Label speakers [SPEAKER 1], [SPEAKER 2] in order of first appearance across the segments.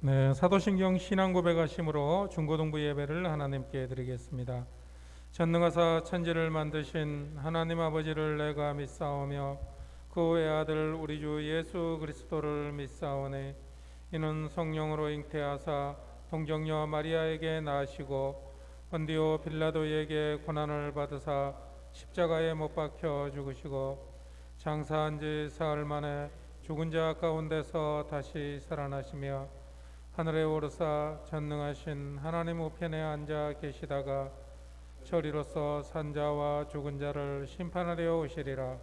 [SPEAKER 1] 네, 사도신경 신앙고백하심으로 중고등부 예배를 하나님께 드리겠습니다. 전능하사 천지를 만드신 하나님 아버지를 내가 믿사오며 그 외아들 우리 주 예수 그리스도를 믿사오니 이는 성령으로 잉태하사 동정녀 마리아에게 낳으시고 본디오 빌라도에게 고난을 받으사 십자가에 못 박혀 죽으시고 장사한 지 사흘 만에 죽은 자 가운데서 다시 살아나시며 하늘에 오르사 전능하신 하나님 우편에 앉아 계시다가 저리로서 산자와 죽은 자를 심판하려 오시리라.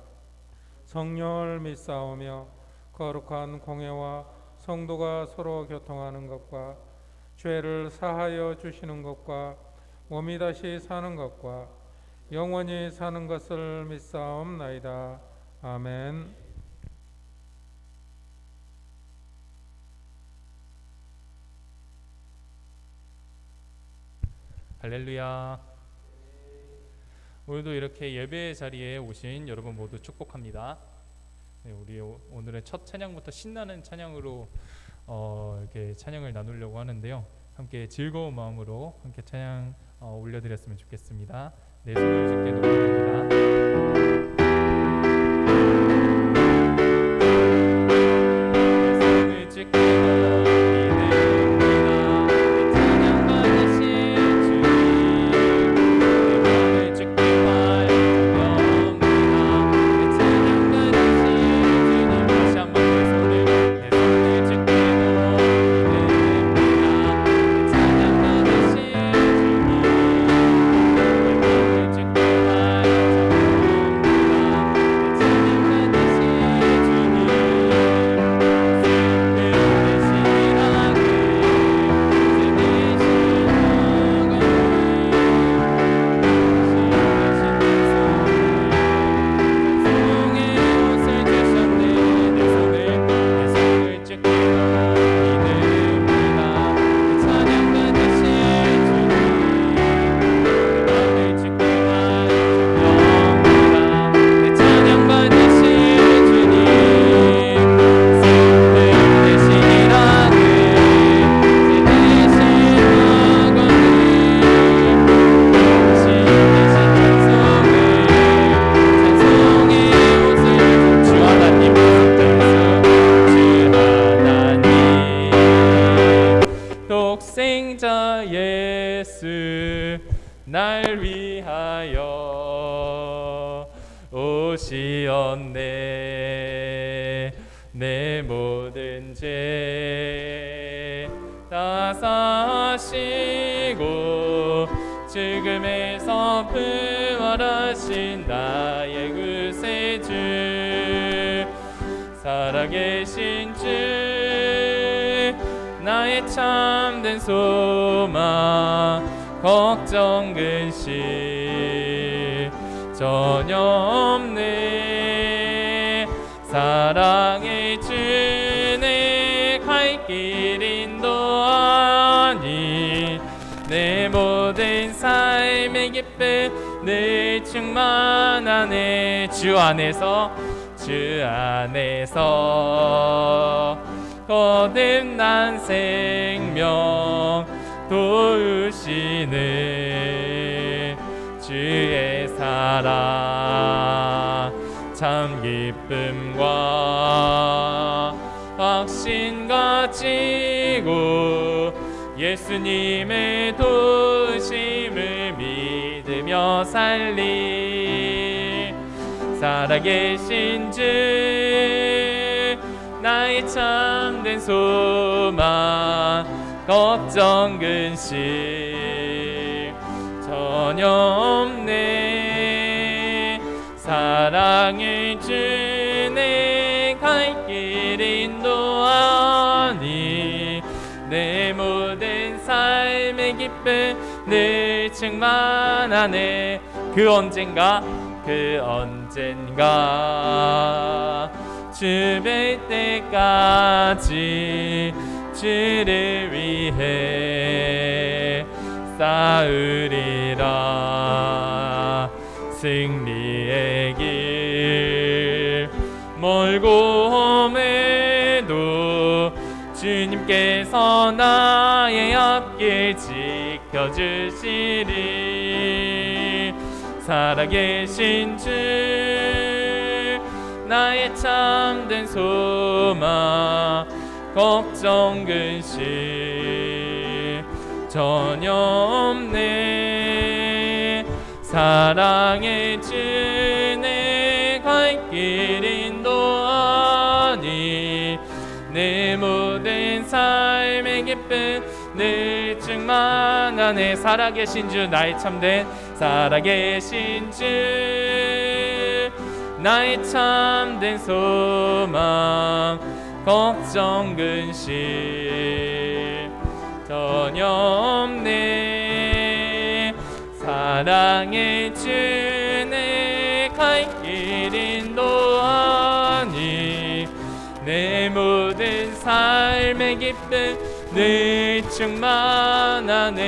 [SPEAKER 1] 성령을 믿사오며 거룩한 공회와 성도가 서로 교통하는 것과 죄를 사하여 주시는 것과 몸이 다시 사는 것과 영원히 사는 것을 믿사옵나이다. 아멘.
[SPEAKER 2] 할렐루야. 오늘도 이렇게 예배 자리에 오신 여러분 모두 축복합니다. 네, 우리 오늘의 첫 찬양부터 신나는 찬양으로 이렇게 찬양을 나누려고 하는데요. 함께 즐거운 마음으로 함께 찬양 올려드렸으면 좋겠습니다. 내 손을 주께 높여드립니다. 독생자 예수 날 위하여 오시었네. 내 모든 죄 다 사시고 죽음에서 부활하신 나의 구세주 살아계신 주 나의 참된 소망 걱정 근심 전혀 없네. 사랑의 주내 갈 길 인도하니 내 모든 삶의 기쁨 늘 충만하네. 주 안에서 거듭난 생명 도우시는 주의 사랑 참 기쁨과 확신 가지고 예수님의 도우심을 믿으며 살리. 살아계신 주 나의 참된 소망 걱정 근심 전혀 없네. 사랑을 주네 갈 길 인도하니 내 모든 삶의 기쁨 늘 충만하네. 그 언젠가 주 뵐 때까지 주를 위해 싸우리라. 승리의 길 멀고 험해도 주님께서 나의 앞길 지켜주시리. 살아계신 주 나의 참된 소망 걱정 근심 전혀 없네. 사랑의 주 내 갈 길 인도하니 내 모든 삶의 기쁨 늘 충만하네. 살아계신 주 나의 참된 살아계신 주 나의 참된 소망 걱정 근심 전혀 없네. 사랑의 주 내 갈 길 인도하니 내 모든 삶의 기쁨 늘 충만하네.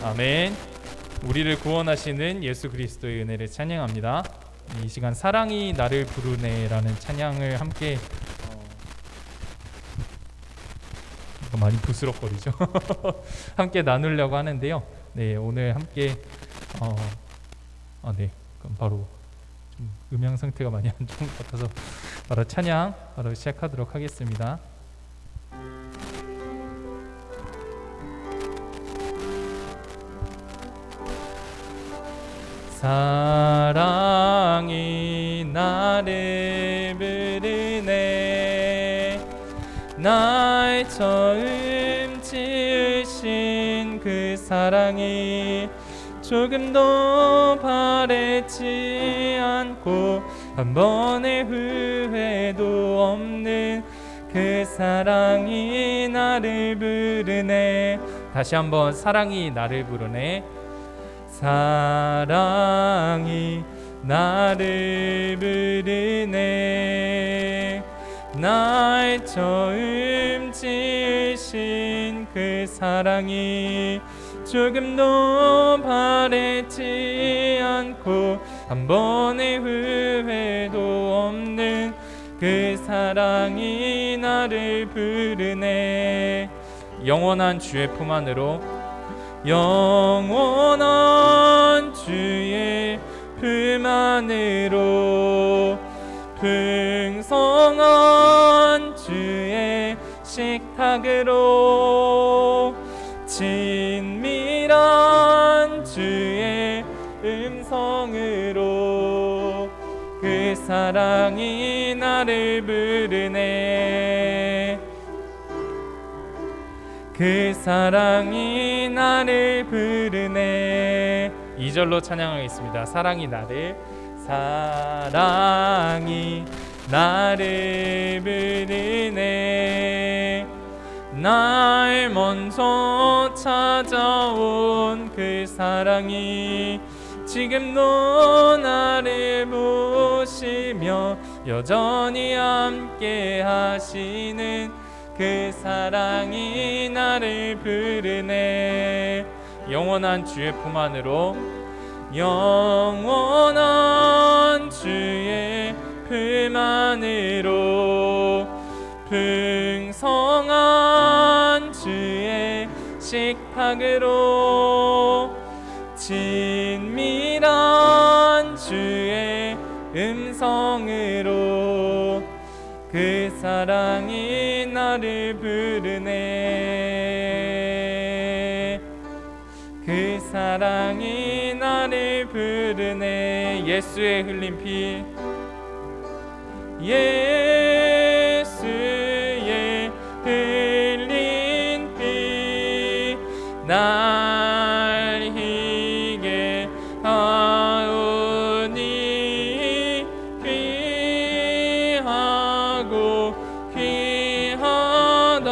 [SPEAKER 2] 아멘. 우리를 구원하시는 예수 그리스도의 은혜를 찬양합니다. 이 시간 사랑이 나를 부르네라는 찬양을 함께 많이 부스럭거리죠. 함께 나누려고 하는데요. 네, 오늘 함께 네, 그럼 바로 좀 음향 상태가 많이 안 좋은 것 같아서 바로 찬양 바로 시작하도록 하겠습니다. 사랑이 나를 부르네. 날 처음 지으신 그 사랑이 조금도 바래지 않고 한 번의 후회도 없는 그 사랑이 나를 부르네. 다시 한번 사랑이 나를 부르네. 사랑이 나를 부르네. 날 처음 지으신 그 사랑이 조금도 바래지 않고 한 번의 후회도 없는 그 사랑이 나를 부르네. 영원한 주의 품 안으로 영원한 주의 품 안으로 풍성한 주의 식탁으로 친밀한 주의 음성으로 그 사랑이 나를 부르네. 그 사랑이 나를 부르네. 2절로 찬양하겠습니다. 사랑이 나를 부르네. 날 먼저 찾아온 그 사랑이 지금도 나를 보시며 여전히 함께 하시는 그 사랑이 나를 부르네. 영원한 주의 품 안으로 영원한 주의 품 안으로 풍성한 주의 식탁으로 친밀한 주의 음성으로 그 사랑이 나를 부르네. 그 사랑이 나를 부르네. 예수의 흘린 피 예수의 흘린 피 날 희게 하오니 귀하고 귀하다.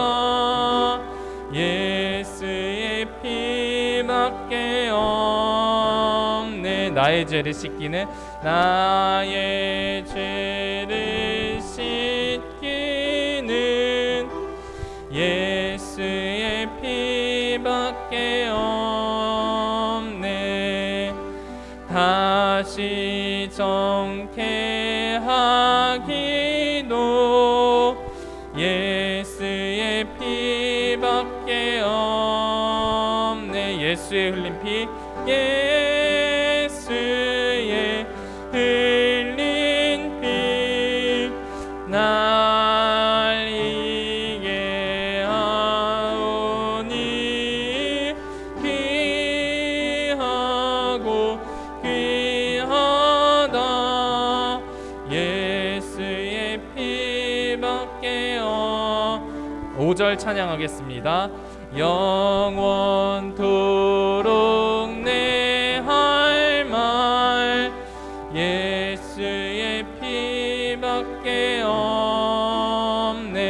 [SPEAKER 2] 예수의 피밖에 없네. 나의 죄를 씻기는 나의 죄를 씻기는 예수의 피밖에 없네. 다시 정케하게 기도 예수의 피밖에 없네. 예수의 흘린 피, 예수의 흘린 피 날 이게 하오니 귀하고 귀하다. 예수의 피밖에 5절 찬양하겠습니다. 영원토록 내 할 말 예수의 피밖에 없네.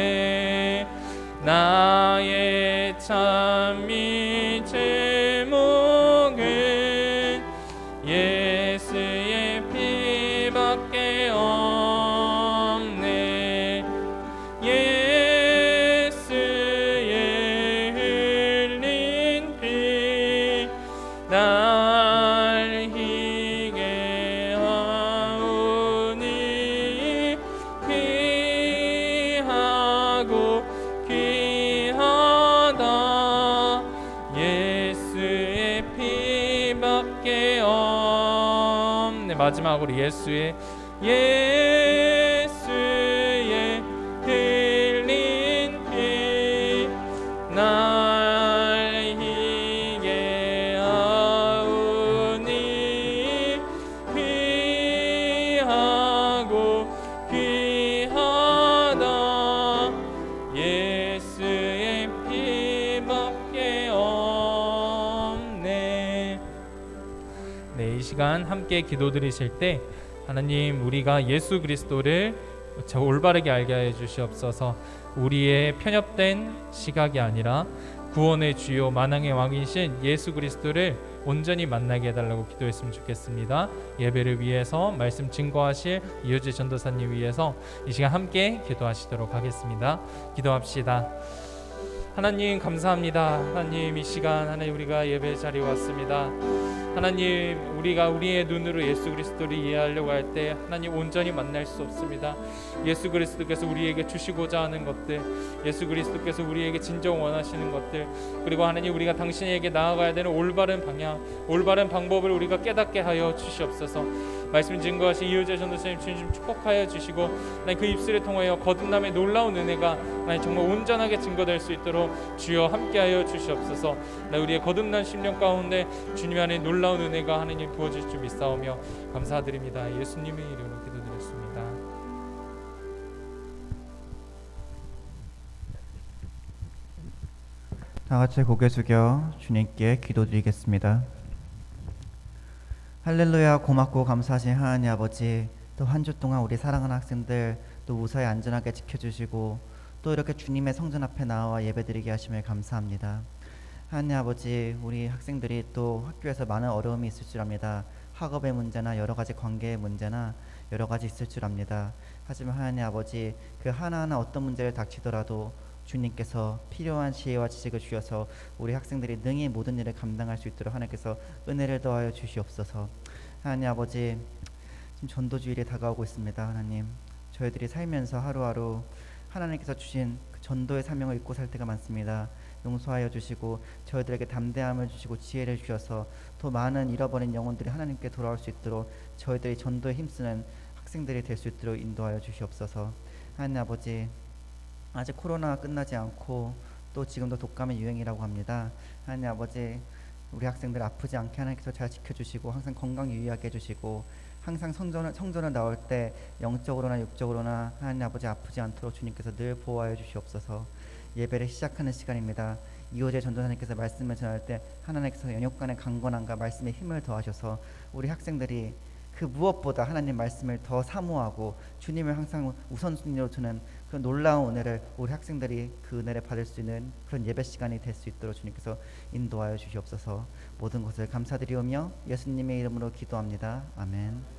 [SPEAKER 2] 나의 찬미 제목은 예수의 피밖에 없네. 예수의 흘린 피 날 희게 하오니 귀하고 귀하다. 예수의 피밖에 없네. 마지막으로 예수의 흘린 피 날 희게 하오니 귀하고 귀하다. 예수의 피밖에 없네. 네, 이 시간 함께 기도드리실 때 하나님, 우리가 예수 그리스도를 올바르게 알게 해 주시옵소서. 우리의 편협된 시각이 아니라 구원의 주요 만왕의 왕이신 예수 그리스도를 온전히 만나게 해달라고 기도했으면 좋겠습니다. 예배를 위해서 말씀 증거하실 이효재 전도사님 위해서 이 시간 함께 기도하시도록 하겠습니다. 기도합시다. 하나님 감사합니다. 하나님, 이 시간 하나님 우리가 예배 자리에 왔습니다. 하나님, 우리가 우리의 눈으로 예수 그리스도를 이해하려고 할 때 하나님 온전히 만날 수 없습니다. 예수 그리스도께서 우리에게 주시고자 하는 것들, 예수 그리스도께서 우리에게 진정 원하시는 것들, 그리고 하나님 우리가 당신에게 나아가야 되는 올바른 방향, 올바른 방법을 우리가 깨닫게 하여 주시옵소서. 말씀 증거하신 이효재 전도사님 주님 축복하여 주시고 하나님 그 입술을 통하여 거듭남의 놀라운 은혜가 하나님 정말 온전하게 증거될 수 있도록 주여 함께하여 주시옵소서. 우리의 거듭난 심령 가운데 주님 안에 놀라운 은혜가 하나님 부어질 줄 믿사오며 감사드립니다. 예수님의 이름으로 기도드렸습니다.
[SPEAKER 3] 다 같이 고개 숙여 주님께 기도드리겠습니다. 할렐루야. 고맙고 감사하신 하나님 아버지, 또 한 주 동안 우리 사랑하는 학생들 또 무사히 안전하게 지켜주시고 또 이렇게 주님의 성전 앞에 나와 예배드리게 하심을 감사합니다. 하나님 아버지, 우리 학생들이 또 학교에서 많은 어려움이 있을 줄 압니다. 학업의 문제나 여러 가지 관계의 문제나 여러 가지 있을 줄 압니다. 하지만 하나님 아버지, 그 하나하나 어떤 문제를 닥치더라도 주님께서 필요한 지혜와 지식을 주셔서 우리 학생들이 능히 모든 일을 감당할 수 있도록 하나님께서 은혜를 더하여 주시옵소서. 하나님 아버지, 지금 전도주일이 다가오고 있습니다. 하나님, 저희들이 살면서 하루하루 하나님께서 주신 그 전도의 사명을 잊고 살 때가 많습니다. 용서하여 주시고 저희들에게 담대함을 주시고 지혜를 주셔서 더 많은 잃어버린 영혼들이 하나님께 돌아올 수 있도록 저희들이 전도에 힘쓰는 학생들이 될 수 있도록 인도하여 주시옵소서. 하나님 아버지, 아직 코로나가 끝나지 않고 또 지금도 독감의 유행이라고 합니다. 하나님 아버지, 우리 학생들 아프지 않게 하나님께서 잘 지켜주시고 항상 건강 유의하게 해주시고 항상 성전을 나올 때 영적으로나 육적으로나 하나님 아버지 아프지 않도록 주님께서 늘 보호하여 주시옵소서. 예배를 시작하는 시간입니다. 이호재 전도사님께서 말씀을 전할 때 하나님께서 연육간의 강건함과 말씀의 힘을 더하셔서 우리 학생들이 그 무엇보다 하나님 말씀을 더 사모하고 주님을 항상 우선순위로 두는 그런 놀라운 은혜를 우리 학생들이 그 은혜를 받을 수 있는 그런 예배 시간이 될 수 있도록 주님께서 인도하여 주시옵소서. 모든 것을 감사드리오며 예수님의 이름으로 기도합니다. 아멘.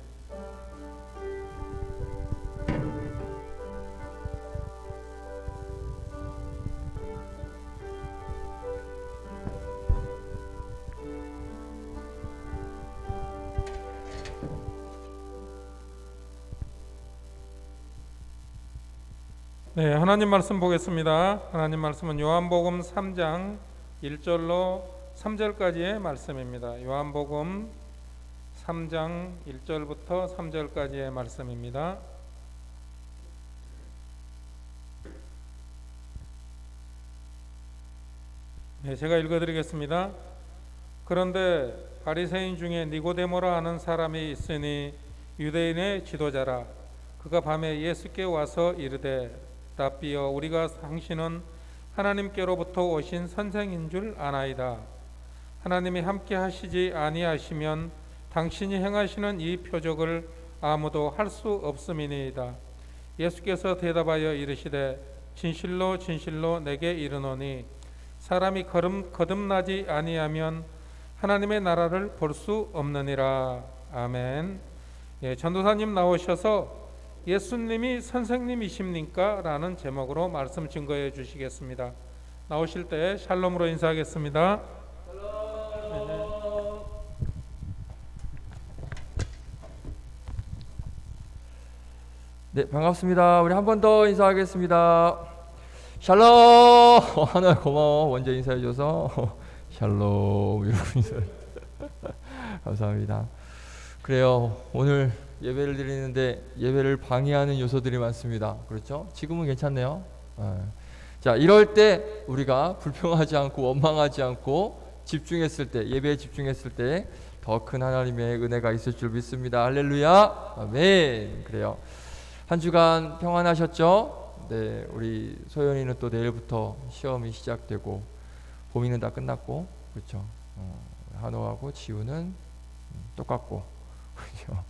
[SPEAKER 1] 네, 하나님 말씀 보겠습니다. 하나님 말씀은 요한복음 3장 1절로 3절까지의 말씀입니다. 요한복음 3장 1절부터 3절까지의 말씀입니다. 네, 제가 읽어드리겠습니다. 그런데 바리새인 중에 니고데모라 하는 사람이 있으니 유대인의 지도자라. 그가 밤에 예수께 와서 이르되 랍비여 우리가 당신은 하나님께로부터 오신 선생인 줄 아나이다. 하나님이 함께 하시지 아니하시면 당신이 행하시는 이 표적을 아무도 할 수 없음이니이다. 예수께서 대답하여 이르시되 진실로 진실로 내게 이르노니 사람이 거듭나지 아니하면 하나님의 나라를 볼 수 없느니라. 아멘. 예, 전도사님 나오셔서 예수님이 선생님이십니까? 라는 제목으로 말씀 증거해 주시겠습니다. 나오실 때 샬롬으로 인사하겠습니다.
[SPEAKER 4] 네, 반갑습니다. 우리 한 번 더 인사하겠습니다. 샬롬! 하나 고마워. 먼저 인사해줘서 샬롬 이러고 인사해. 감사합니다. 그래요. 오늘 예배를 드리는데 예배를 방해하는 요소들이 많습니다. 그렇죠? 지금은 괜찮네요. 자, 이럴 때 우리가 불평하지 않고 원망하지 않고 집중했을 때, 예배에 집중했을 때 더 큰 하나님의 은혜가 있을 줄 믿습니다. 할렐루야. 아멘. 그래요. 한 주간 평안하셨죠? 네, 우리 소연이는 또 내일부터 시험이 시작되고 봄이는 다 끝났고, 그렇죠? 한호하고 지우는 똑같고, 그렇죠?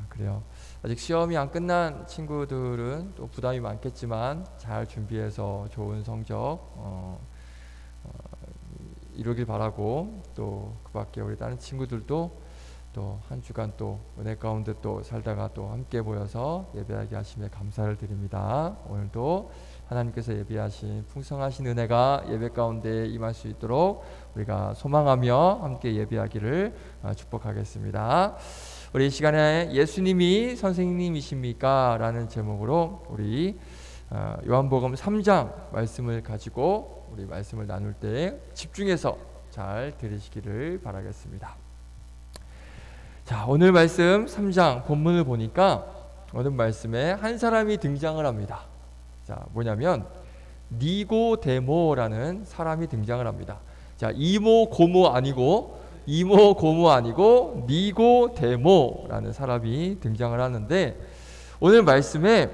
[SPEAKER 4] 그래요. 아직 시험이 안 끝난 친구들은 또 부담이 많겠지만 잘 준비해서 좋은 성적 이루길 바라고, 또 그밖에 우리 다른 친구들도 또 한 주간 또 은혜 가운데 또 살다가 또 함께 모여서 예배하게 하심에 감사를 드립니다. 오늘도 하나님께서 예배하신 풍성하신 은혜가 예배 가운데 임할 수 있도록 우리가 소망하며 함께 예배하기를 축복하겠습니다. 우리 이 시간에 예수님이 선생님이십니까? 라는 제목으로 우리 요한복음 3장 말씀을 가지고 우리 말씀을 나눌 때 집중해서 잘 들으시기를 바라겠습니다. 자, 오늘 말씀 3장 본문을 보니까 오늘 말씀에 한 사람이 등장을 합니다. 자, 뭐냐면 니고데모라는 사람이 등장을 합니다. 자, 이모 고모 아니고 니고데모라는 사람이 등장을 하는데, 오늘 말씀에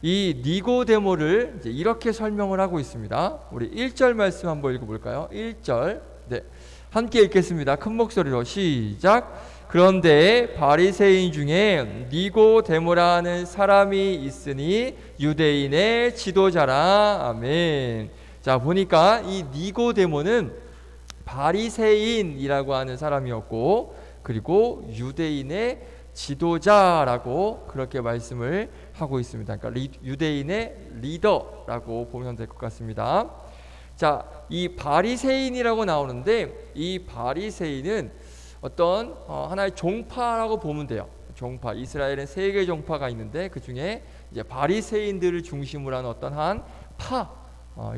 [SPEAKER 4] 이 니고데모를 이제 이렇게 설명을 하고 있습니다. 우리 1절 말씀 한번 읽어볼까요? 1절. 네, 함께 읽겠습니다. 큰 목소리로 시작. 그런데 바리새인 중에 니고데모라는 사람이 있으니 유대인의 지도자라. 아멘. 자, 보니까 이 니고데모는 바리새인이라고 하는 사람이었고, 그리고 유대인의 지도자라고 그렇게 말씀을 하고 있습니다. 그러니까 유대인의 리더라고 보면 될 것 같습니다. 자, 이 바리새인이라고 나오는데 이 바리새인은 어떤 하나의 종파라고 보면 돼요. 종파. 이스라엘은 3개의 종파가 있는데 그 중에 이제 바리새인들을 중심으로 한 어떤 한 파.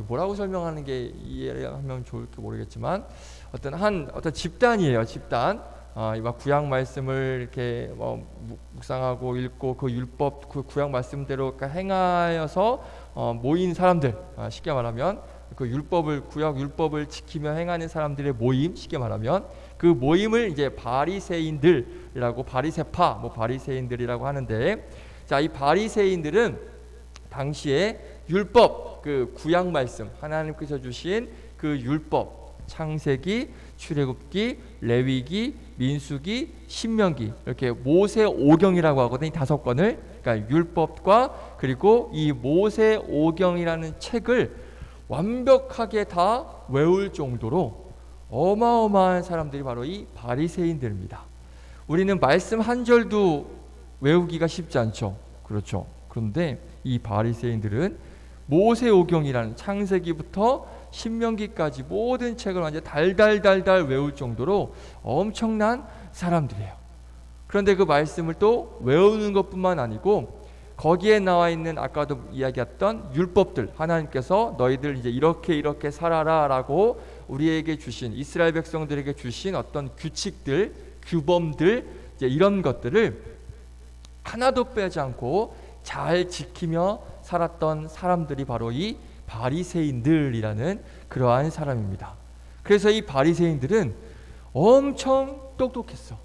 [SPEAKER 4] 뭐라고 설명하는 게 이해하면 좋을지 모르겠지만 어떤 집단이에요. 집단. 막 구약 말씀을 이렇게 묵상하고 읽고 그 율법, 그 구약 말씀대로 행하여서 모인 사람들. 쉽게 말하면 그 구약 율법을 지키며 행하는 사람들의 모임, 쉽게 말하면 그 모임을 이제 바리새인들이라고, 바리새파, 바리새인들이라고 하는데, 자, 이 바리새인들은 당시에 율법, 그 구약 말씀, 하나님께서 주신 그 율법, 창세기, 출애굽기, 레위기, 민수기, 신명기, 이렇게 모세오경이라고 하거든요. 이 5권을. 그러니까 율법과 그리고 이 모세오경이라는 책을 완벽하게 다 외울 정도로 어마어마한 사람들이 바로 이 바리새인들입니다. 우리는 말씀 한 절도 외우기가 쉽지 않죠. 그렇죠. 그런데 이 바리새인들은 모세오경이라는 창세기부터 신명기까지 모든 책을 완전 달달달달 외울 정도로 엄청난 사람들이에요. 그런데 그 말씀을 또 외우는 것뿐만 아니고 거기에 나와 있는 아까도 이야기했던 율법들, 하나님께서 너희들 이제 이렇게 살아라라고 우리에게 주신, 이스라엘 백성들에게 주신 어떤 규칙들, 규범들, 이제 이런 것들을 하나도 빼지 않고 잘 지키며 살았던 사람들이 바로 이 바리새인들이라는 그러한 사람입니다. 그래서 이 바리새인들은 엄청 똑똑했어.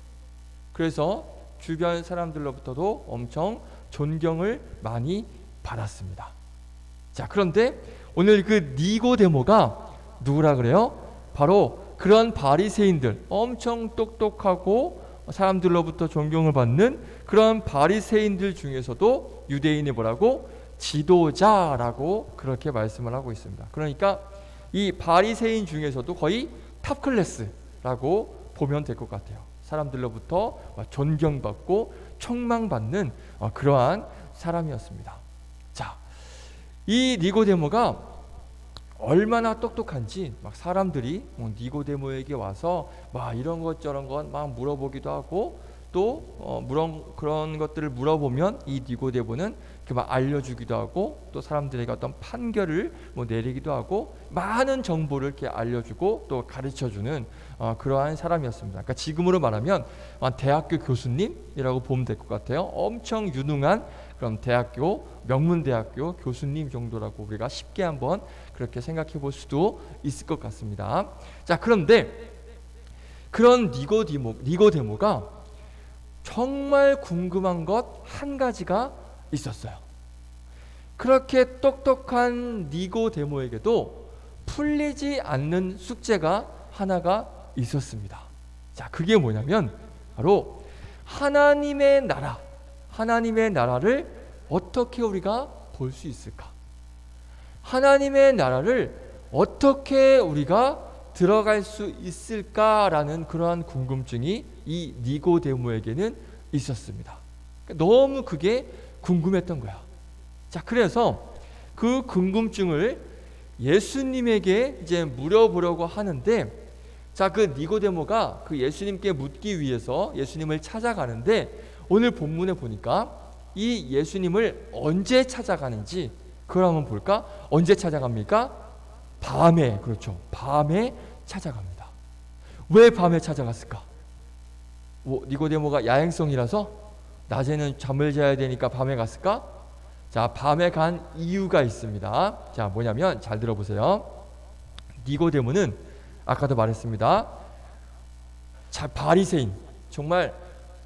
[SPEAKER 4] 그래서 주변 사람들로부터도 엄청 존경을 많이 받았습니다. 자, 그런데 오늘 그 니고데모가 누구라 그래요? 바로 그런 바리새인들, 엄청 똑똑하고 사람들로부터 존경을 받는 그런 바리새인들 중에서도 유대인이 뭐라고? 지도자라고 그렇게 말씀을 하고 있습니다. 그러니까 이 바리새인 중에서도 거의 탑 클래스라고 보면 될 것 같아요. 사람들로부터 존경받고 총망받는 그러한 사람이었습니다. 자, 이 니고데모가 얼마나 똑똑한지 막 사람들이 니고데모에게 와서 막 이런 것 저런 것 막 물어보기도 하고 또 그런 것들을 물어보면 이 니고데모는 막 알려주기도 하고 또 사람들에게 어떤 판결을 내리기도 하고 많은 정보를 이렇게 알려주고 또 가르쳐주는 그러한 사람이었습니다. 그러니까 지금으로 말하면 대학교 교수님이라고 보면 될 것 같아요. 엄청 유능한 그런 대학교, 명문대학교 교수님 정도라고 우리가 쉽게 한번 그렇게 생각해 볼 수도 있을 것 같습니다. 자, 그런데 그런 니고데모가 정말 궁금한 것 한 가지가 있었어요. 그렇게 똑똑한 니고데모에게도 풀리지 않는 숙제가 하나가 있었습니다. 자, 그게 뭐냐면 바로 하나님의 나라를 어떻게 우리가 볼 수 있을까? 하나님의 나라를 어떻게 우리가 들어갈 수 있을까라는 그러한 궁금증이 이 니고데모에게는 있었습니다. 너무 그게 궁금했던 거야. 자, 그래서 그 궁금증을 예수님에게 이제 물어보려고 하는데, 자, 그 니고데모가 그 예수님께 묻기 위해서 예수님을 찾아가는데, 오늘 본문에 보니까 이 예수님을 언제 찾아가는지 그걸 한번 볼까? 언제 찾아갑니까? 밤에. 그렇죠. 밤에 찾아갑니다. 왜 밤에 찾아갔을까? 니고데모가 야행성이라서 낮에는 잠을 자야 되니까 밤에 갔을까? 자, 밤에 간 이유가 있습니다. 자, 뭐냐면 잘 들어보세요. 니고데모는 아까도 말했습니다. 바리새인, 정말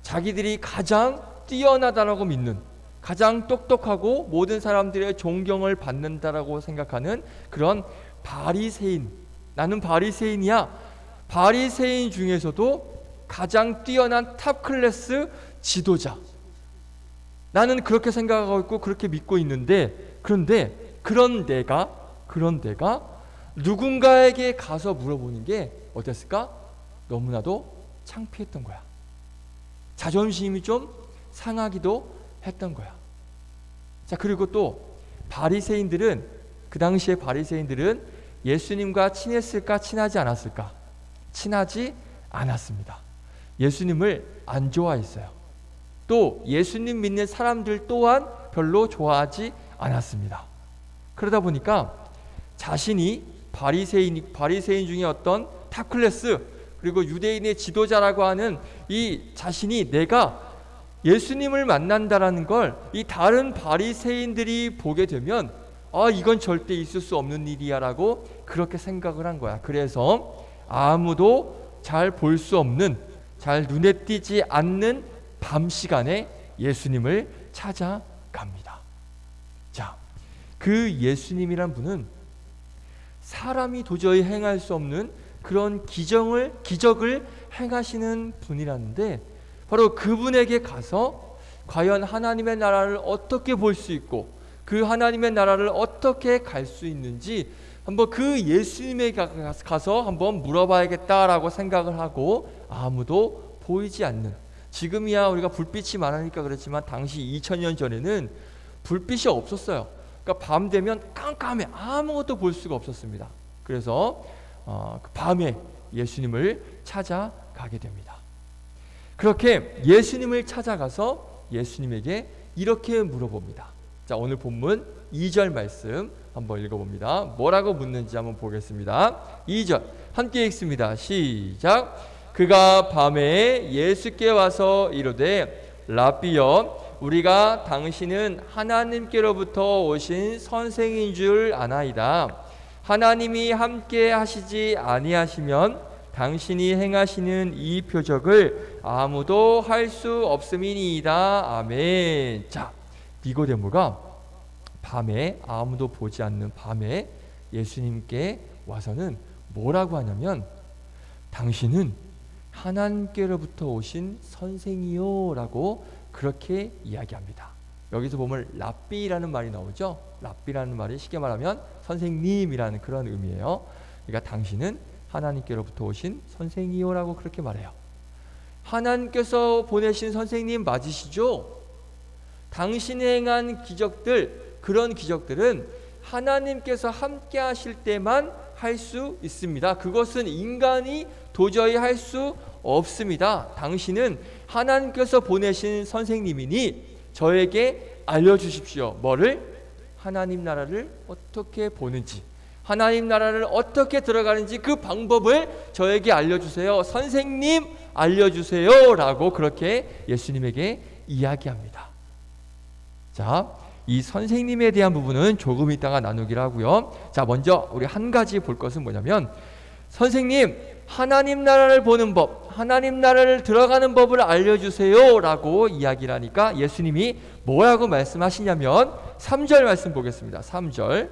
[SPEAKER 4] 자기들이 가장 뛰어나다라고 믿는, 가장 똑똑하고 모든 사람들의 존경을 받는다라고 생각하는 그런 바리새인. 나는 바리새인이야. 바리새인 중에서도 가장 뛰어난 탑 클래스 지도자. 나는 그렇게 생각하고 있고 그렇게 믿고 있는데, 그런데 그런 내가 누군가에게 가서 물어보는 게 어땠을까? 너무나도 창피했던 거야. 자존심이 좀 상하기도 했던 거야. 자, 그리고 또 바리새인들은, 그 당시에 바리새인들은 예수님과 친했을까 친하지 않았을까? 친하지 않았습니다. 예수님을 안 좋아했어요. 또 예수님 믿는 사람들 또한 별로 좋아하지 않았습니다. 그러다 보니까 자신이 바리새인 중에 어떤 탑클래스, 그리고 유대인의 지도자라고 하는 이 자신이, 내가 예수님을 만난다라는 걸 이 다른 바리새인들이 보게 되면 이건 절대 있을 수 없는 일이야라고 그렇게 생각을 한 거야. 그래서 아무도 잘 볼 수 없는, 잘 눈에 띄지 않는 밤 시간에 예수님을 찾아갑니다. 자, 그 예수님이란 분은 사람이 도저히 행할 수 없는 그런 기적을 행하시는 분이라는데, 바로 그분에게 가서 과연 하나님의 나라를 어떻게 볼 수 있고 그 하나님의 나라를 어떻게 갈 수 있는지 한번 그 예수님에게 가서 한번 물어봐야겠다라고 생각을 하고, 아무도 보이지 않는, 지금이야 우리가 불빛이 많으니까 그렇지만 당시 2000년 전에는 불빛이 없었어요. 그러니까 밤 되면 깜깜해, 아무것도 볼 수가 없었습니다. 그래서 밤에 예수님을 찾아가게 됩니다. 그렇게 예수님을 찾아가서 예수님에게 이렇게 물어봅니다. 자, 오늘 본문 2절 말씀 한번 읽어봅니다. 뭐라고 묻는지 한번 보겠습니다. 2절 함께 읽습니다. 시작. 그가 밤에 예수께 와서 이르되 랍비여, 우리가 당신은 하나님께로부터 오신 선생인 줄 아나이다. 하나님이 함께 하시지 아니하시면 당신이 행하시는 이 표적을 아무도 할 수 없음이니이다. 아멘. 자, 니고데모가 밤에, 아무도 보지 않는 밤에 예수님께 와서는 뭐라고 하냐면 당신은 하나님께로부터 오신 선생이요 라고 그렇게 이야기합니다. 여기서 보면 랍비라는 말이 나오죠. 랍비라는 말이 쉽게 말하면 선생님이라는 그런 의미예요. 그러니까 당신은 하나님께로부터 오신 선생이요 라고 그렇게 말해요. 하나님께서 보내신 선생님 맞으시죠? 당신이 행한 기적들, 그런 기적들은 하나님께서 함께 하실 때만 할 수 있습니다. 그것은 인간이 도저히 할 수 없습니다. 당신은 하나님께서 보내신 선생님이니 저에게 알려주십시오. 뭐를? 하나님 나라를 어떻게 보는지, 하나님 나라를 어떻게 들어가는지 그 방법을 저에게 알려주세요. 선생님 알려주세요 라고 그렇게 예수님에게 이야기합니다. 자, 이 선생님에 대한 부분은 조금 이따가 나누기로 하고요. 자, 먼저 우리 한 가지 볼 것은 뭐냐면 선생님, 하나님 나라를 보는 법, 하나님 나라를 들어가는 법을 알려주세요 라고 이야기를 하니까 예수님이 뭐라고 말씀하시냐면 3절 말씀 보겠습니다. 3절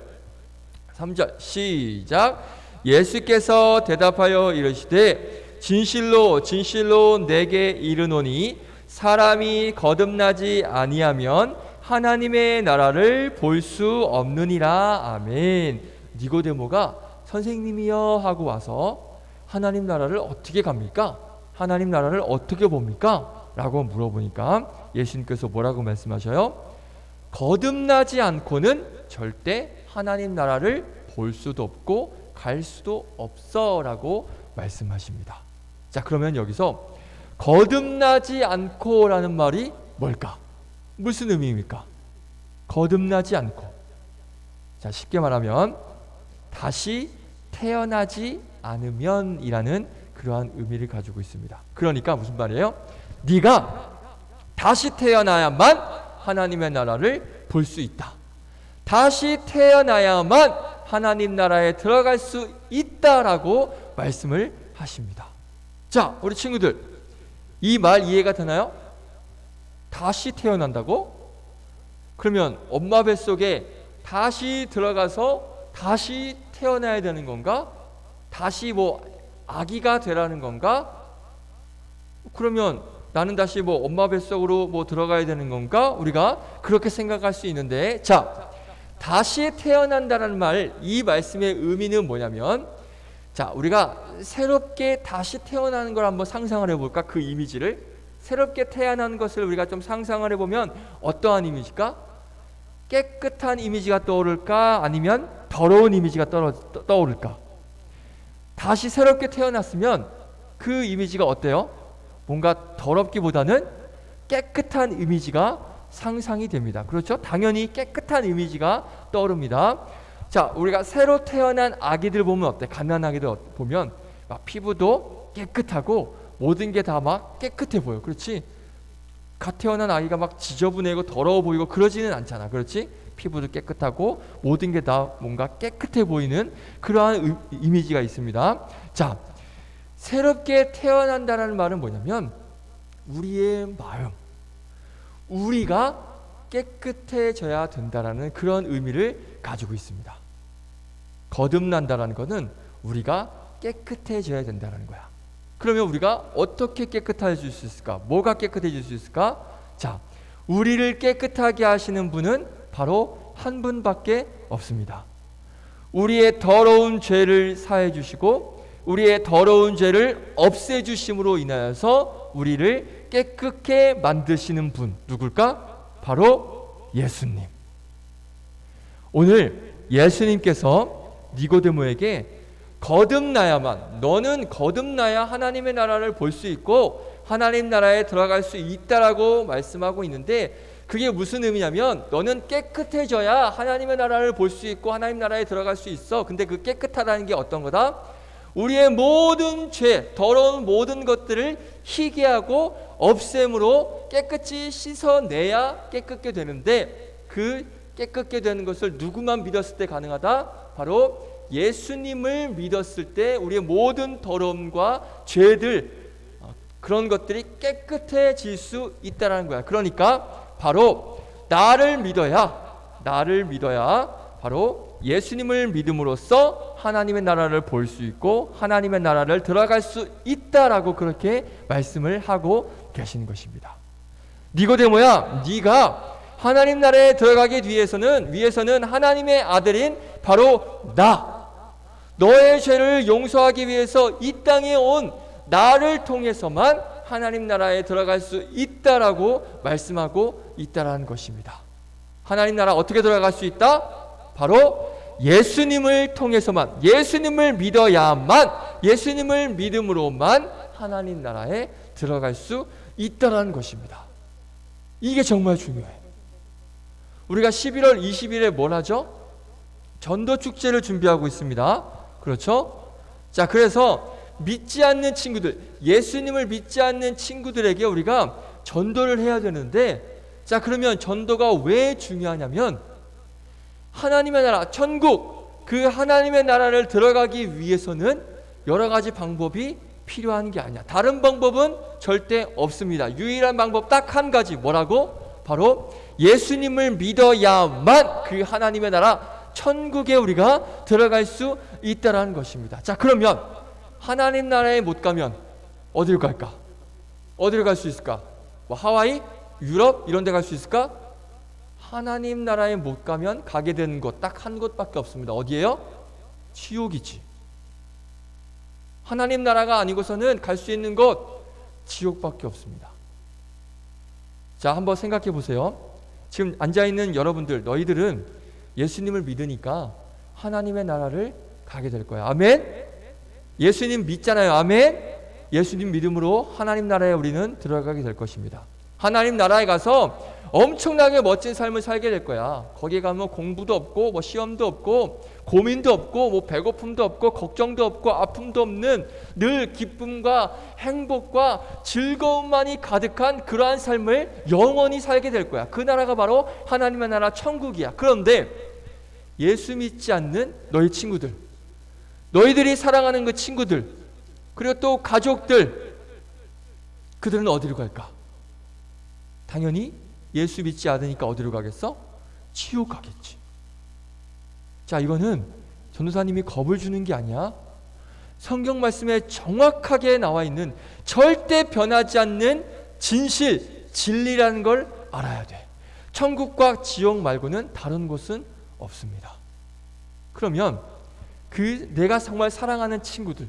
[SPEAKER 4] 시작. 예수께서 대답하여 이르시되 진실로 진실로 내게 이르노니 사람이 거듭나지 아니하면 하나님의 나라를 볼 수 없느니라. 아멘. 니고데모가 선생님이여 하고 와서 하나님 나라를 어떻게 갑니까? 하나님 나라를 어떻게 봅니까? 라고 물어보니까 예수님께서 뭐라고 말씀하셔요? 거듭나지 않고는 절대 하나님 나라를 볼 수도 없고 갈 수도 없어 라고 말씀하십니다. 자, 그러면 여기서 거듭나지 않고 라는 말이 뭘까? 무슨 의미입니까? 거듭나지 않고. 자, 쉽게 말하면 다시 태어나지 않으면 이라는 그러한 의미를 가지고 있습니다. 그러니까 무슨 말이에요? 네가 다시 태어나야만 하나님의 나라를 볼 수 있다. 다시 태어나야만 하나님 나라에 들어갈 수 있다라고 말씀을 하십니다. 자, 우리 친구들, 이 말 이해가 되나요? 다시 태어난다고? 그러면 엄마 뱃속에 다시 들어가서 다시 태어나야 되는 건가? 다시 뭐 아기가 되라는 건가? 그러면 나는 다시 뭐 엄마 뱃속으로 뭐 들어가야 되는 건가? 우리가 그렇게 생각할 수 있는데, 자, 다시 태어난다는 말, 이 말씀의 의미는 뭐냐면, 자, 우리가 새롭게 다시 태어나는 걸 한번 상상을 해볼까? 그 이미지를 새롭게 태어난 것을 우리가 좀 상상을 해보면 어떠한 이미지일까? 깨끗한 이미지가 떠오를까? 아니면 더러운 이미지가 떠오를까? 다시 새롭게 태어났으면 그 이미지가 어때요? 뭔가 더럽기보다는 깨끗한 이미지가 상상이 됩니다. 그렇죠? 당연히 깨끗한 이미지가 떠오릅니다. 자, 우리가 새로 태어난 아기들 보면 어때? 갓난아기들 보면 막 피부도 깨끗하고 모든 게 다 막 깨끗해 보여. 그렇지? 갓 태어난 아기가 막 지저분하고 더러워 보이고 그러지는 않잖아. 그렇지? 피부도 깨끗하고 모든 게 다 뭔가 깨끗해 보이는 그러한 이미지가 있습니다. 자, 새롭게 태어난다는 말은 뭐냐면 우리의 마음, 우리가 깨끗해져야 된다라는 그런 의미를 가지고 있습니다. 거듭난다라는 것은 우리가 깨끗해져야 된다는 거야. 그러면 우리가 어떻게 깨끗해질 수 있을까? 뭐가 깨끗해질 수 있을까? 자, 우리를 깨끗하게 하시는 분은 바로 한 분밖에 없습니다. 우리의 더러운 죄를 사해 주시고 우리의 더러운 죄를 없애 주심으로 인하여서 우리를 깨끗게 만드시는 분, 누굴까? 바로 예수님. 오늘 예수님께서 니고데모에게 거듭나야만, 너는 거듭나야 하나님의 나라를 볼 수 있고 하나님 나라에 들어갈 수 있다라고 말씀하고 있는데, 그게 무슨 의미냐면 너는 깨끗해져야 하나님의 나라를 볼 수 있고 하나님 나라에 들어갈 수 있어. 근데 그 깨끗하다는 게 어떤 거다? 우리의 모든 죄, 더러운 모든 것들을 희게하고 없앰으로 깨끗이 씻어내야 깨끗게 되는데, 그 깨끗게 되는 것을 누구만 믿었을 때 가능하다? 바로 예수님을 믿었을 때 우리의 모든 더러움과 죄들, 그런 것들이 깨끗해질 수 있다는 거야. 그러니까 바로 나를 믿어야 바로 예수님을 믿음으로써 하나님의 나라를 볼 수 있고 하나님의 나라를 들어갈 수 있다라고 그렇게 말씀을 하고 계시는 것입니다. 니고데모야, 네가 하나님 나라에 들어가기 위해서는 하나님의 아들인 바로 너의 죄를 용서하기 위해서 이 땅에 온 나를 통해서만 하나님 나라에 들어갈 수 있다라고 말씀하고 있다라는 것입니다. 하나님 나라 어떻게 들어갈 수 있다? 바로 예수님을 통해서만, 예수님을 믿어야만, 예수님을 믿음으로만 하나님 나라에 들어갈 수 있다라는 것입니다. 이게 정말 중요해. 우리가 11월 20일에 뭘 하죠? 전도 축제를 준비하고 있습니다. 그렇죠? 자, 그래서 믿지 않는 친구들, 예수님을 믿지 않는 친구들에게 우리가 전도를 해야 되는데, 자, 그러면 전도가 왜 중요하냐면 하나님의 나라, 천국, 그 하나님의 나라를 들어가기 위해서는 여러 가지 방법이 필요한 게 아니야. 다른 방법은 절대 없습니다. 유일한 방법 딱 한 가지, 뭐라고? 바로 예수님을 믿어야만 그 하나님의 나라 천국에 우리가 들어갈 수 있다라는 것입니다. 자, 그러면 하나님 나라에 못 가면 어디로 갈까? 어디로 갈 수 있을까? 뭐 하와이? 유럽? 이런 데 갈 수 있을까? 하나님 나라에 못 가면 가게 되는 곳 딱 한 곳밖에 없습니다. 어디예요? 지옥이지. 하나님 나라가 아니고서는 갈 수 있는 곳 지옥밖에 없습니다. 자, 한번 생각해 보세요. 지금 앉아있는 여러분들, 너희들은 예수님을 믿으니까 하나님의 나라를 가게 될 거야. 아멘? 예수님 믿잖아요. 아멘? 예수님 믿음으로 하나님 나라에 우리는 들어가게 될 것입니다. 하나님 나라에 가서 엄청나게 멋진 삶을 살게 될 거야. 거기에 가면 공부도 없고 뭐 시험도 없고 고민도 없고 뭐 배고픔도 없고 걱정도 없고 아픔도 없는 늘 기쁨과 행복과 즐거움만이 가득한 그러한 삶을 영원히 살게 될 거야. 그 나라가 바로 하나님의 나라 천국이야. 그런데 예수 믿지 않는 너희 친구들, 너희들이 사랑하는 그 친구들, 그리고 또 가족들, 그들은 어디로 갈까? 당연히 예수 믿지 않으니까 어디로 가겠어? 지옥 가겠지. 자, 이거는 전도사님이 겁을 주는 게 아니야. 성경 말씀에 정확하게 나와 있는 절대 변하지 않는 진실, 진리라는 걸 알아야 돼. 천국과 지옥 말고는 다른 곳은 없습니다. 그러면 내가 정말 사랑하는 친구들,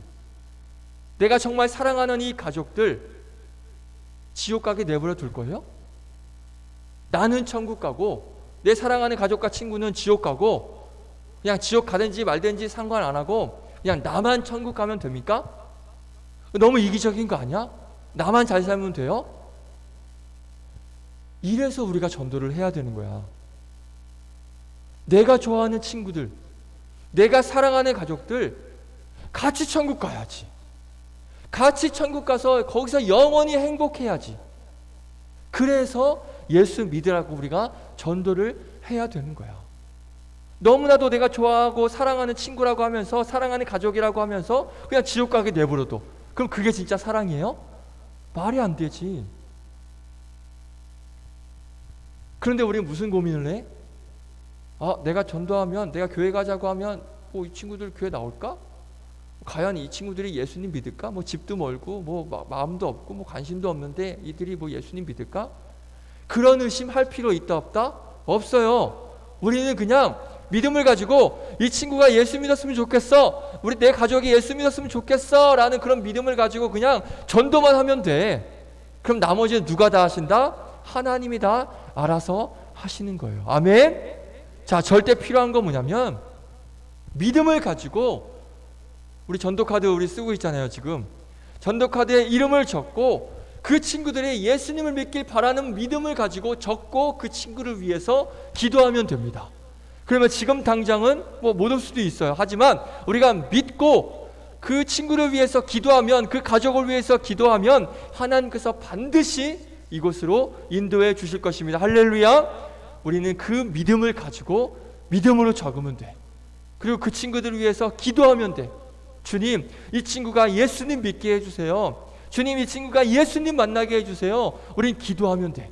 [SPEAKER 4] 내가 정말 사랑하는 이 가족들 지옥 가게 내버려 둘 거예요? 나는 천국 가고 내 사랑하는 가족과 친구는 지옥 가고 그냥 지옥 가든지 말든지 상관 안 하고 그냥 나만 천국 가면 됩니까? 너무 이기적인 거 아니야? 나만 잘 살면 돼요? 이래서 우리가 전도를 해야 되는 거야. 내가 좋아하는 친구들, 내가 사랑하는 가족들 같이 천국 가야지. 같이 천국 가서 거기서 영원히 행복해야지. 그래서 예수 믿으라고 우리가 전도를 해야 되는 거야. 너무나도 내가 좋아하고 사랑하는 친구라고 하면서 사랑하는 가족이라고 하면서 그냥 지옥 가게 내버려둬. 그럼 그게 진짜 사랑이에요? 말이 안 되지. 그런데 우리는 무슨 고민을 해? 내가 전도하면, 내가 교회 가자고 하면 이 친구들 교회 나올까? 과연 이 친구들이 예수님 믿을까? 집도 멀고 마음도 없고 관심도 없는데 이들이 예수님 믿을까? 그런 의심할 필요 있다 없다? 없어요. 우리는 그냥 믿음을 가지고 이 친구가 예수 믿었으면 좋겠어, 내 가족이 예수 믿었으면 좋겠어 라는 그런 믿음을 가지고 그냥 전도만 하면 돼. 그럼 나머지는 누가 다 하신다? 하나님이 다 알아서 하시는 거예요. 아멘? 자, 절대 필요한 건 뭐냐면 믿음을 가지고, 우리 전도카드 우리 쓰고 있잖아요. 지금 전도카드에 이름을 적고 그 친구들이 예수님을 믿길 바라는 믿음을 가지고 적고 그 친구를 위해서 기도하면 됩니다. 그러면 지금 당장은 뭐 못 올 수도 있어요. 하지만 우리가 믿고 그 친구를 위해서 기도하면, 그 가족을 위해서 기도하면 하나님께서 반드시 이곳으로 인도해 주실 것입니다. 할렐루야. 우리는 그 믿음을 가지고 믿음으로 적으면 돼. 그리고 그 친구들을 위해서 기도하면 돼. 주님, 이 친구가 예수님 믿게 해주세요. 주님, 이 친구가 예수님 만나게 해주세요. 우린 기도하면 돼.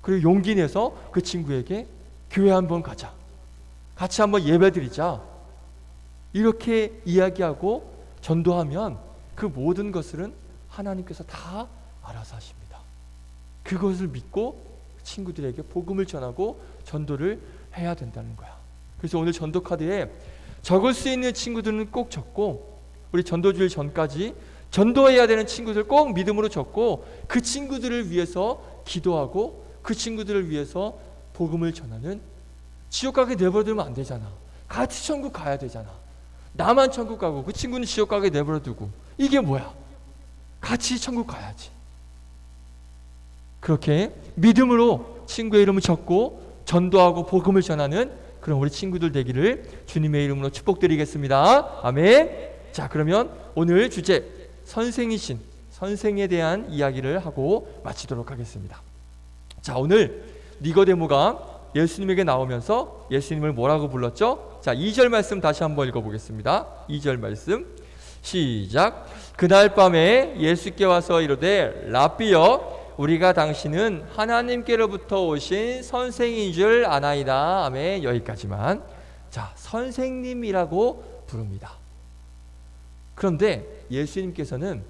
[SPEAKER 4] 그리고 용기 내서 그 친구에게 교회 한번 가자, 같이 한번 예배드리자, 이렇게 이야기하고 전도하면 그 모든 것들은 하나님께서 다 알아서 하십니다. 그것을 믿고 친구들에게 복음을 전하고 전도를 해야 된다는 거야. 그래서 오늘 전도 카드에 적을 수 있는 친구들은 꼭 적고, 우리 전도주일 전까지 전도해야 되는 친구들 꼭 믿음으로 적고, 그 친구들을 위해서 기도하고 그 친구들을 위해서 복음을 전하는, 지옥 가게 내버려두면 안 되잖아. 같이 천국 가야 되잖아. 나만 천국 가고 그 친구는 지옥 가게 내버려두고, 이게 뭐야? 같이 천국 가야지. 그렇게 믿음으로 친구의 이름을 적고 전도하고 복음을 전하는 그런 우리 친구들 되기를 주님의 이름으로 축복드리겠습니다. 아멘. 자, 그러면 오늘 주제 선생이신 선생에 대한 이야기를 하고 마치도록 하겠습니다. 자, 오늘 니고데모가 예수님에게 나오면서 예수님을 뭐라고 불렀죠? 자, 2절 말씀 다시 한번 읽어보겠습니다. 2절 말씀 시작. 그날 밤에 예수께 와서 이르되 랍비여, 우리가 당신은 하나님께로부터 오신 선생인 줄 아나이다. 아멘. 여기까지만. 자, 선생님이라고 부릅니다. 그런데 예수님께서는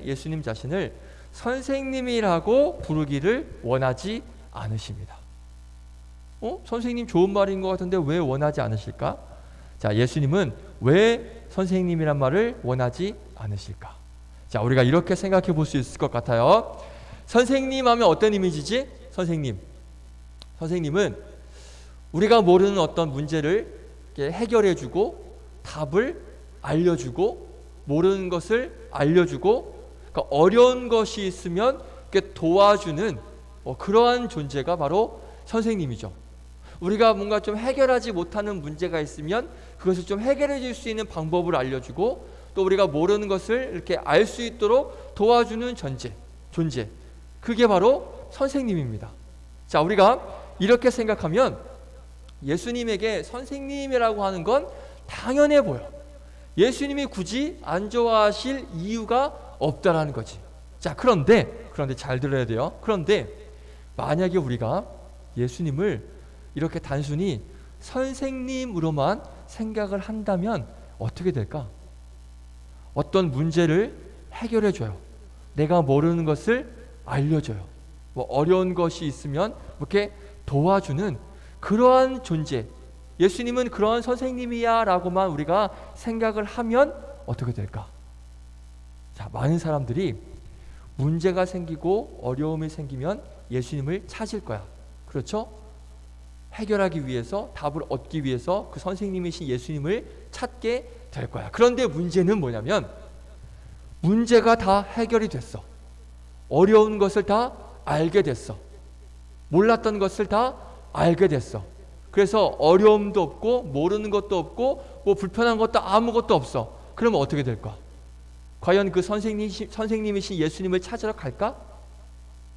[SPEAKER 4] 예수님 자신을 선생님이라고 부르기를 원하지 않으십니다. 선생님 좋은 말인 것 같은데 왜 원하지 않으실까? 자, 예수님은 왜 선생님이란 말을 원하지 않으실까? 자, 우리가 이렇게 생각해 볼 수 있을 것 같아요. 선생님 하면 어떤 이미지지? 선생님은 우리가 모르는 어떤 문제를 해결해 주고 답을 알려주고 모르는 것을 알려주고, 그러니까 어려운 것이 있으면 도와주는 그러한 존재가 바로 선생님이죠. 우리가 뭔가 좀 해결하지 못하는 문제가 있으면 그것을 좀 해결해 줄 수 있는 방법을 알려주고, 또 우리가 모르는 것을 이렇게 알 수 있도록 도와주는 존재, 그게 바로 선생님입니다. 자, 우리가 이렇게 생각하면 예수님에게 선생님이라고 하는 건 당연해 보여. 예수님이 굳이 안 좋아하실 이유가 없다라는 거지. 자, 그런데 잘 들어야 돼요. 그런데 만약에 우리가 예수님을 이렇게 단순히 선생님으로만 생각을 한다면 어떻게 될까? 어떤 문제를 해결해 줘요. 내가 모르는 것을 알려줘요. 어려운 것이 있으면 이렇게 도와주는 그러한 존재, 예수님은 그러한 선생님이야 라고만 우리가 생각을 하면 어떻게 될까? 자, 많은 사람들이 문제가 생기고 어려움이 생기면 예수님을 찾을 거야. 그렇죠? 해결하기 위해서, 답을 얻기 위해서 그 선생님이신 예수님을 찾게 될 거야. 그런데 문제는 뭐냐면, 문제가 다 해결이 됐어. 어려운 것을 다 알게 됐어. 몰랐던 것을 다 알게 됐어. 그래서 어려움도 없고 모르는 것도 없고 뭐 불편한 것도 아무것도 없어. 그러면 어떻게 될까? 과연 그 선생님이신 예수님을 찾으러 갈까?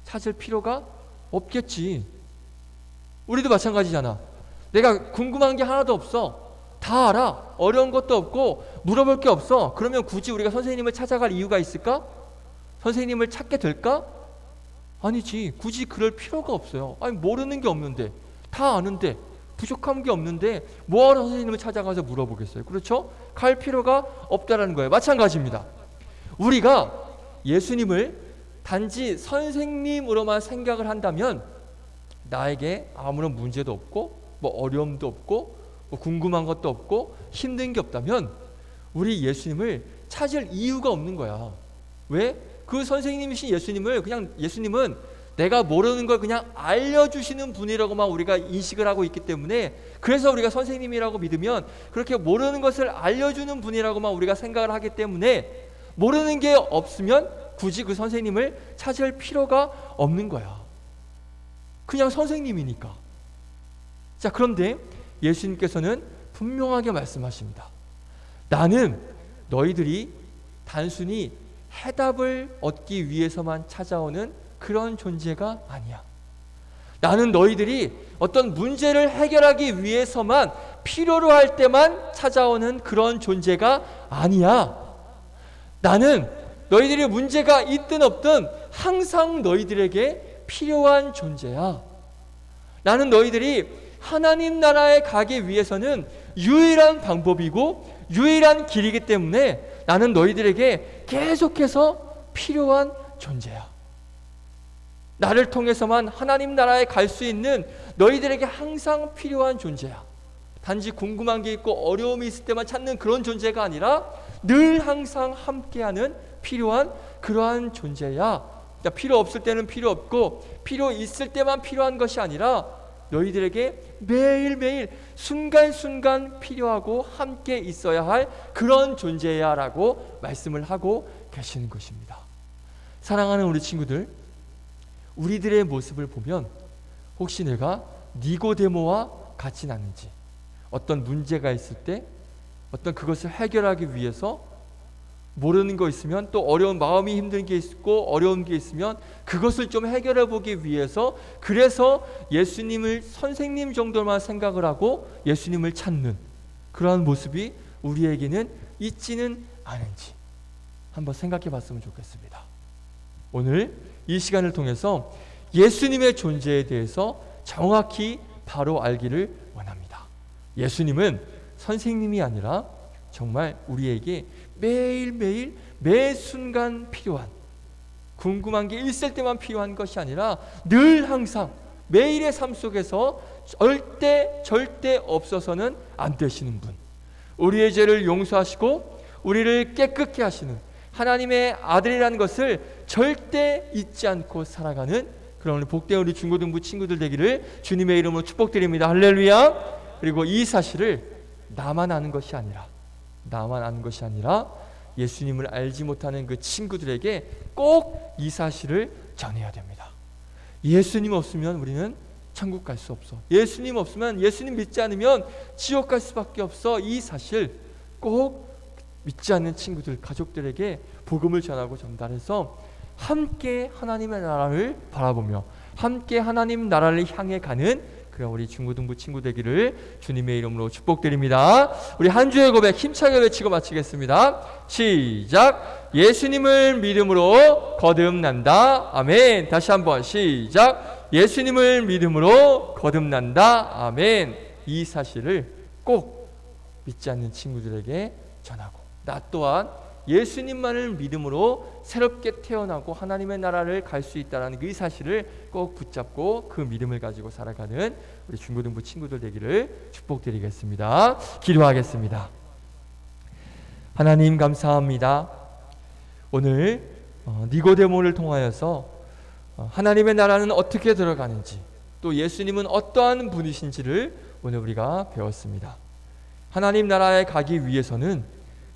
[SPEAKER 4] 찾을 필요가 없겠지. 우리도 마찬가지잖아. 내가 궁금한 게 하나도 없어. 다 알아. 어려운 것도 없고 물어볼 게 없어. 그러면 굳이 우리가 선생님을 찾아갈 이유가 있을까? 선생님을 찾게 될까? 아니지. 굳이 그럴 필요가 없어요. 아니, 모르는 게 없는데, 다 아는데, 부족한 게 없는데 뭐하러 선생님을 찾아가서 물어보겠어요? 그렇죠? 갈 필요가 없다라는 거예요. 마찬가지입니다. 우리가 예수님을 단지 선생님으로만 생각을 한다면 나에게 아무런 문제도 없고 뭐 어려움도 없고 뭐 궁금한 것도 없고 힘든 게 없다면 우리 예수님을 찾을 이유가 없는 거야. 왜? 그 선생님이신 예수님은 내가 모르는 걸 그냥 알려주시는 분이라고만 우리가 인식을 하고 있기 때문에, 그래서 우리가 선생님이라고 믿으면 그렇게 모르는 것을 알려주는 분이라고만 우리가 생각을 하기 때문에 모르는 게 없으면 굳이 그 선생님을 찾을 필요가 없는 거야. 그냥 선생님이니까. 자, 그런데 예수님께서는 분명하게 말씀하십니다. 나는 너희들이 단순히 해답을 얻기 위해서만 찾아오는 그런 존재가 아니야. 나는 너희들이 어떤 문제를 해결하기 위해서만 필요로 할 때만 찾아오는 그런 존재가 아니야. 나는 너희들이 문제가 있든 없든 항상 너희들에게 필요한 존재야. 나는 너희들이 하나님 나라에 가기 위해서는 유일한 방법이고 유일한 길이기 때문에 나는 너희들에게 계속해서 필요한 존재야. 나를 통해서만 하나님 나라에 갈 수 있는 너희들에게 항상 필요한 존재야. 단지 궁금한 게 있고 어려움이 있을 때만 찾는 그런 존재가 아니라 늘 항상 함께하는 필요한 그러한 존재야. 필요 없을 때는 필요 없고 필요 있을 때만 필요한 것이 아니라 너희들에게 매일매일 순간순간 필요하고 함께 있어야 할 그런 존재야 라고 말씀을 하고 계시는 것입니다. 사랑하는 우리 친구들, 우리들의 모습을 보면 혹시 내가 니고데모와 같진 않은지, 어떤 문제가 있을 때 어떤 그것을 해결하기 위해서 모르는 거 있으면, 또 어려운 마음이 힘든 게 있고 어려운 게 있으면 그것을 좀 해결해 보기 위해서, 그래서 예수님을 선생님 정도만 생각을 하고 예수님을 찾는 그러한 모습이 우리에게는 있지는 않은지 한번 생각해 봤으면 좋겠습니다. 오늘 이 시간을 통해서 예수님의 존재에 대해서 정확히 바로 알기를 원합니다. 예수님은 선생님이 아니라 정말 우리에게 매일매일 매 순간 필요한, 궁금한 게 있을 때만 필요한 것이 아니라 늘 항상 매일의 삶 속에서 절대 없어서는 안 되시는 분, 우리의 죄를 용서하시고 우리를 깨끗게 하시는 하나님의 아들이라는 것을 절대 잊지 않고 살아가는 그런 복된 우리 중고등부 친구들 되기를 주님의 이름으로 축복드립니다. 할렐루야. 그리고 이 사실을 나만 아는 것이 아니라 예수님을 알지 못하는 그 친구들에게 꼭 이 사실을 전해야 됩니다. 예수님 없으면 우리는 천국 갈 수 없어. 예수님 없으면, 예수님 믿지 않으면 지옥 갈 수밖에 없어. 이 사실 꼭 믿지 않는 친구들, 가족들에게 복음을 전하고 전달해서 함께 하나님의 나라를 바라보며 함께 하나님 나라를 향해 가는 그런 우리 중고등부 친구 되기를 주님의 이름으로 축복드립니다. 우리 한 주의 고백 힘차게 외치고 마치겠습니다. 시작. 예수님을 믿음으로 거듭난다. 아멘. 다시 한번 시작. 예수님을 믿음으로 거듭난다. 아멘. 이 사실을 꼭 믿지 않는 친구들에게 전하고, 나 또한 예수님만을 믿음으로 새롭게 태어나고 하나님의 나라를 갈 수 있다는 그 사실을 꼭 붙잡고 그 믿음을 가지고 살아가는 우리 중고등부 친구들 되기를 축복드리겠습니다. 기도하겠습니다. 하나님 감사합니다. 오늘 니고데모를 통하여서 하나님의 나라는 어떻게 들어가는지, 또 예수님은 어떠한 분이신지를 오늘 우리가 배웠습니다. 하나님 나라에 가기 위해서는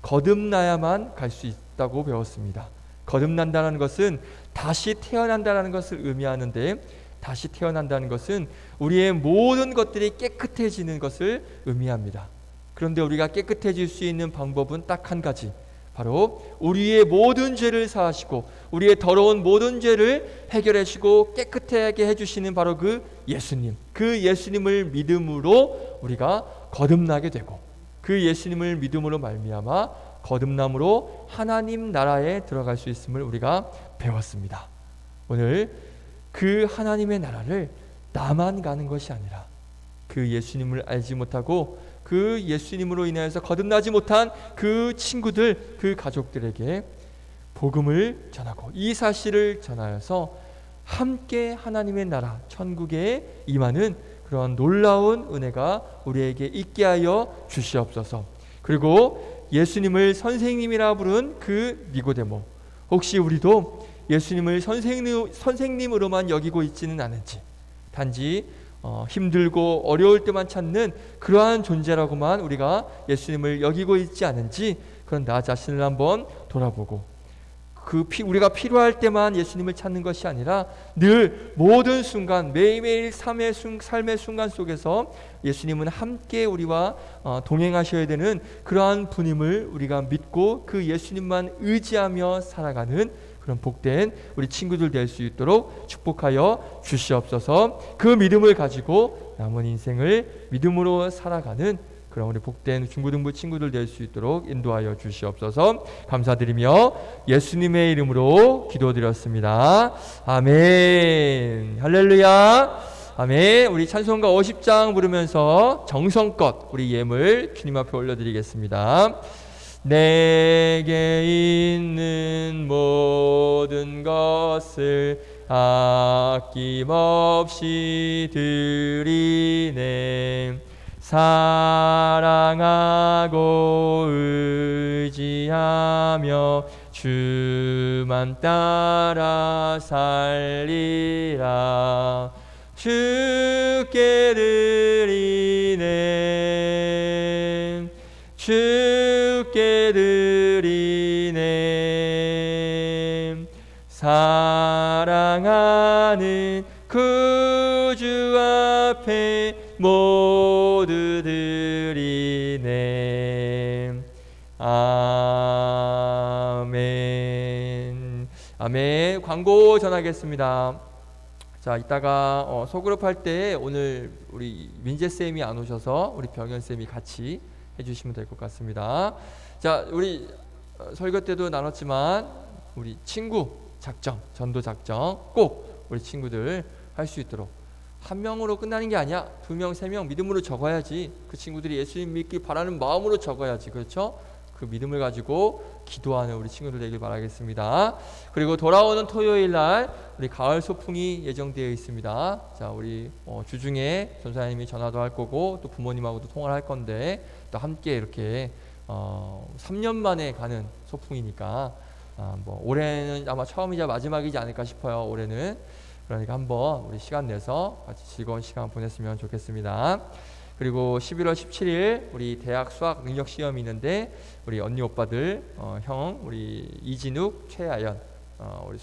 [SPEAKER 4] 거듭나야만 갈 수 있다고 배웠습니다. 거듭난다는 것은 다시 태어난다는 것을 의미하는데, 다시 태어난다는 것은 우리의 모든 것들이 깨끗해지는 것을 의미합니다. 그런데 우리가 깨끗해질 수 있는 방법은 딱 한 가지, 바로 우리의 모든 죄를 사하시고 우리의 더러운 모든 죄를 해결하시고 깨끗하게 해주시는 바로 그 예수님, 그 예수님을 믿음으로 우리가 거듭나게 되고, 그 예수님을 믿음으로 말미암아 거듭남으로 하나님 나라에 들어갈 수 있음을 우리가 배웠습니다. 오늘 그 하나님의 나라를 나만 가는 것이 아니라 그 예수님을 알지 못하고 그 예수님으로 인하여서 거듭나지 못한 그 친구들, 그 가족들에게 복음을 전하고 이 사실을 전하여서 함께 하나님의 나라 천국에 임하는 그런 놀라운 은혜가 우리에게 있게 하여 주시옵소서. 그리고 예수님을 선생님이라 부른 그 니고데모, 혹시 우리도 예수님을 선생님으로만 여기고 있지는 않은지, 단지 힘들고 어려울 때만 찾는 그러한 존재라고만 우리가 예수님을 여기고 있지 않은지, 그런 나 자신을 한번 돌아보고 우리가 필요할 때만 예수님을 찾는 것이 아니라 늘 모든 순간 매일매일 삶의 순간 속에서 예수님은 함께 우리와 동행하셔야 되는 그러한 분임을 우리가 믿고 그 예수님만 의지하며 살아가는 그런 복된 우리 친구들 될 수 있도록 축복하여 주시옵소서. 그 믿음을 가지고 남은 인생을 믿음으로 살아가는 그런 우리 복된 중고등부 친구들 될 수 있도록 인도하여 주시옵소서. 감사드리며 예수님의 이름으로 기도드렸습니다. 아멘. 할렐루야. 아멘. 우리 찬송가 50장 부르면서 정성껏 우리 예물 주님 앞에 올려드리겠습니다. 내게 있는 모든 것을 아낌없이 드리네. 사랑하고 의지하며 주만 따라 살리라. 주께 드리네. 주께 드리네. 사랑하는 구주 앞에 모두 드리네. 아멘. 아멘. 광고 전하겠습니다. 자, 이따가 소그룹 할 때 오늘 우리 민재쌤이 안 오셔서 우리 병현쌤이 같이 해주시면 될 것 같습니다. 자, 우리 설교 때도 나눴지만 우리 친구 작정, 전도 작정 꼭 우리 친구들 할 수 있도록, 한 명으로 끝나는 게 아니야. 2명, 3명 믿음으로 적어야지. 그 친구들이 예수님 믿기 바라는 마음으로 적어야지. 그렇죠? 그 믿음을 가지고 기도하는 우리 친구들 되길 바라겠습니다. 그리고 돌아오는 토요일 날 우리 가을 소풍이 예정되어 있습니다. 자, 우리 주중에 전사님이 전화도 할 거고 또 부모님하고도 통화를 할 건데 또 함께 이렇게 3년 만에 가는 소풍이니까 뭐 올해는 아마 처음이자 마지막이지 않을까 싶어요. 올해는. 그러니까 한번 우리 시간 내서 같이 즐거운 시간 보냈으면 좋겠습니다. 그리고 11월 17일 우리 대학 수학 능력 시험이 있는데 우리 언니 오빠들 형 우리 이진욱, 최아연 우리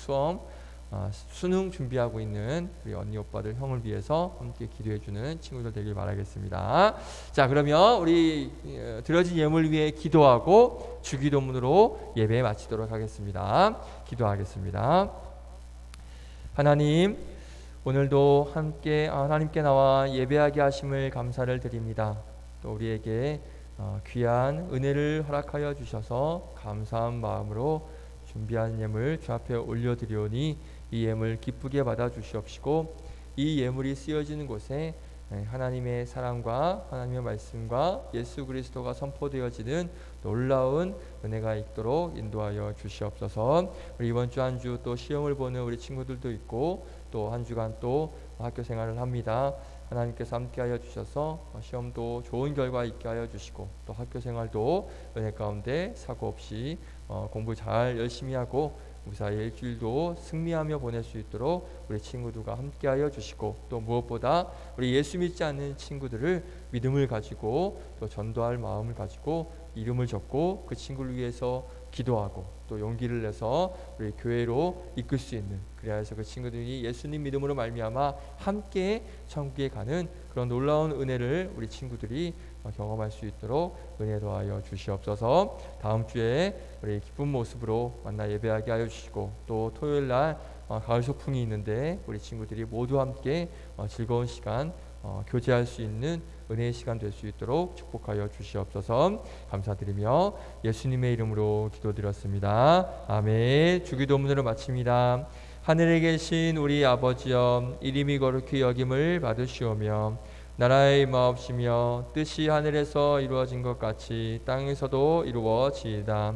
[SPEAKER 4] 수능 준비하고 있는 우리 언니 오빠들 형을 위해서 함께 기도해 주는 친구들 되길 바라겠습니다. 자, 그러면 우리 드려진 예물 위해 기도하고 주기도문으로 예배 마치도록 하겠습니다. 기도하겠습니다. 하나님, 오늘도 함께 하나님께 나와 예배하게 하심을 감사를 드립니다. 또 우리에게 귀한 은혜를 허락하여 주셔서 감사한 마음으로 준비한 예물 주 앞에 올려드리오니 이 예물 기쁘게 받아 주시옵시고 이 예물이 쓰여지는 곳에 하나님의 사랑과 하나님의 말씀과 예수 그리스도가 선포되어지는 놀라운 은혜가 있도록 인도하여 주시옵소서. 우리 이번 주 한 주 또 시험을 보는 우리 친구들도 있고 또 한 주간 또 학교 생활을 합니다. 하나님께서 함께하여 주셔서 시험도 좋은 결과 있게 하여 주시고 또 학교 생활도 은혜 가운데 사고 없이 공부 잘 열심히 하고 무사히 일주일도 승리하며 보낼 수 있도록 우리 친구들과 함께하여 주시고 또 무엇보다 우리 예수 믿지 않는 친구들을 믿음을 가지고 또 전도할 마음을 가지고 이름을 적고 그 친구를 위해서 기도하고 또 용기를 내서 우리 교회로 이끌 수 있는, 그래야 해서 그 친구들이 예수님 믿음으로 말미암아 함께 천국에 가는 그런 놀라운 은혜를 우리 친구들이 경험할 수 있도록 은혜 더하여 주시옵소서. 다음 주에 우리 기쁜 모습으로 만나 예배하게 하여 주시고 또 토요일 날 가을 소풍이 있는데 우리 친구들이 모두 함께 즐거운 시간 교제할 수 있는 은혜의 시간 될 수 있도록 축복하여 주시옵소서. 감사드리며 예수님의 이름으로 기도드렸습니다. 아멘. 주기도문으로 마칩니다. 하늘에 계신 우리 아버지여, 이름이 거룩히 여김을 받으시오며 나라의 임하옵시며 뜻이 하늘에서 이루어진 것 같이 땅에서도 이루어지이다.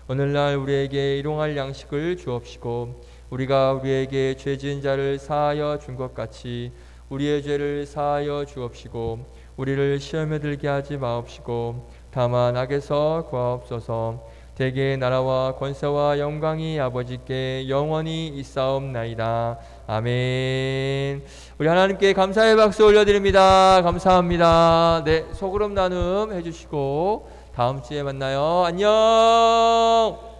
[SPEAKER 4] 오늘날 우리에게 일용할 양식을 주옵시고 우리가 우리에게 죄 지은 자를 사하여 준 것 같이 우리의 죄를 사하여 주옵시고 우리를 시험에 들게 하지 마옵시고 다만 악에서 구하옵소서. 대개의 나라와 권세와 영광이 아버지께 영원히 있사옵나이다. 아멘. 우리 하나님께 감사의 박수 올려드립니다. 감사합니다. 네, 소그룹 나눔 해주시고 다음 주에 만나요. 안녕.